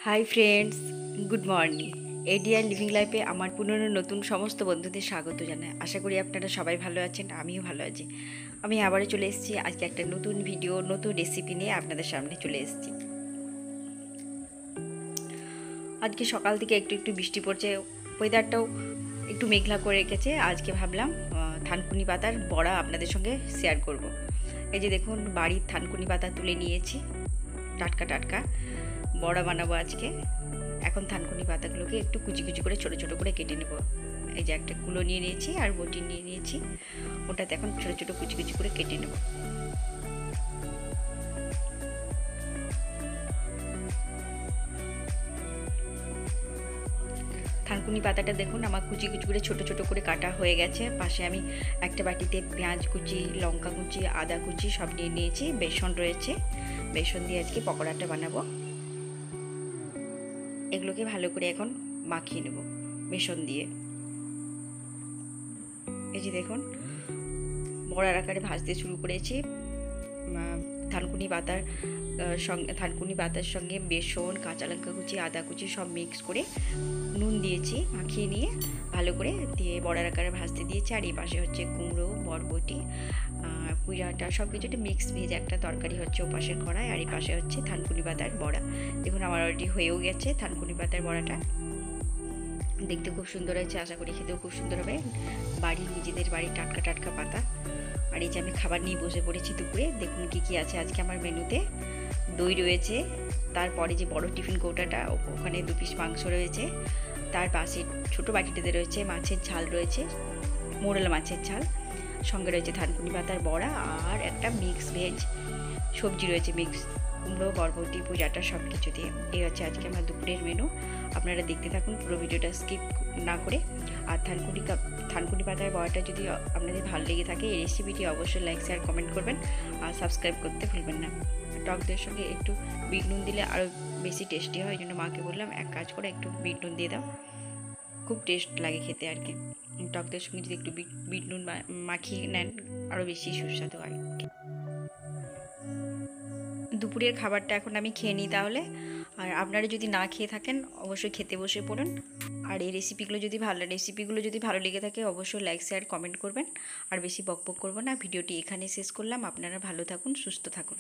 High friends, good morning. এডিয়ার living লাইফে আমার পুরনো নতুন সমস্ত বন্ধুদের স্বাগত জানাই। আশা করি আপনারা সবাই ভালো আছেন, আমিও ভালো আছি। আমি আবারও চলে এসেছি আজকে একটা নতুন ভিডিও, নতুন রেসিপি নিয়ে আপনাদের সামনে চলে এসেছি। আজকে সকাল থেকে একটু একটু বৃষ্টি পড়ছে, ওয়েদারটাও একটু মেঘলা করে রেখেছে। আজকে ভাবলাম থানকুনি পাতার বড়া আপনাদের সঙ্গে শেয়ার করব। এই যে দেখুন, বাড়ির থানকুনি পাতা তুলে নিয়েছি, টাটকা টাটকা বড়া বানাবো আজকে। এখন থানকুনি পাতাগুলোকে একটু কুচি কুচি করে ছোটো ছোটো করে কেটে নেব। এই যে একটা কুলো নিয়ে নিয়েছি আর বটি নিয়ে নিয়েছি, ওটাতে এখন ছোটো ছোটো কুচি কুচি করে কেটে নেব। থানকুনি পাতাটা দেখুন আমার কুচি কুচি করে ছোটো ছোটো করে কাটা হয়ে গেছে। পাশে আমি একটা বাটিতে পেঁয়াজ কুচি, লঙ্কা কুচি, আদা কুচি সব নিয়ে নিয়েছি। বেসন রয়েছে, বেসন দিয়ে আজকে পকোড়াটা বানাবো। এগুলোকে ভালো করে এখন মাখিয়ে নেব বেসন দিয়ে। এই যে দেখুন, বড়ার আকারে ভাজতে শুরু করেছি। থানকুনি পাতার সঙ্গে বেসন, কাঁচা লঙ্কা কুচি, আদা কুচি সব মিক্স করে নুন দিয়েছি, মাখিয়ে নিয়ে ভালো করে দিয়ে বড়ার আকারে ভাজতে দিয়েছি। আর এই পাশে হচ্ছে কুমড়ো, বরবটি, পুঁইডাঁটা সব কিছু একটা মিক্স ভেজ একটা তরকারি হচ্ছে ও পাশের কড়াই। আর এই পাশে হচ্ছে থানকুনি পাতার বড়া। দেখুন আমার অলরেডি হয়েও গেছে থানকুনি পাতার বড়াটা। দেখতে খুব সুন্দর হয়েছে, আশা করি খেতেও খুব সুন্দর হবে। নিজেদের বাড়ির টাটকা টাটকা পাতা। আর এই যে আমি খাবার নিয়ে বসে পড়েছি দুপুরে। দেখুন কি কি আছে আজকে আমার মেনুতে। দই রয়েছে, তারপরে যে বড় টিফিন কৌটাটা ওখানে 2 পিস মাংস রয়েছে, তার পাশে ছোটো বাটিটাতে রয়েছে মাছের ঝাল রয়েছে, মোরলা মাছের ঝাল, সঙ্গে রয়েছে থানকুনি পাতার বড়া আর একটা মিক্স ভেজ সবজি রয়েছে, মিক্স কুমড়ো, বরবটি, পুঁইডাঁটা সব কিছু দিয়ে। এই হচ্ছে আজকে আমার দুপুরের মেনু। আপনারা দেখতে থাকুন, পুরো ভিডিওটা স্কিপ না করে। আর থানকুনি পাতার বড়াটা যদি আপনাদের ভালো লেগে থাকে, এই রেসিপিটি অবশ্যই লাইক, শেয়ার, কমেন্ট করবেন আর সাবস্ক্রাইব করতে ভুলবেন না। টক দইয়ের সঙ্গে একটু বিট নুন দিলে আরও বেশি টেস্টি হয়। এই জন্য মাকে বললাম এক কাজ করে একটু বিট নুন দিয়ে দাও, খুব টেস্ট লাগে খেতে আর কি। টক দইয়ের সঙ্গে যদি একটু বিট নুন মাখিয়ে নেন আরও বেশি সুস্বাদু হয়। দুপুরের খাবারটা এখন আমি খেয়ে নিই তাহলে। আর আপনারা যদি না খেয়ে থাকেন অবশ্যই খেতে বসে পড়ুন। আর এই রেসিপিগুলো যদি ভালো লেগে থাকে অবশ্যই লাইক, শেয়ার, কমেন্ট করবেন। আর বেশি বকবক করবো না, ভিডিওটি এখানে শেষ করলাম। আপনারা ভালো থাকুন, সুস্থ থাকুন।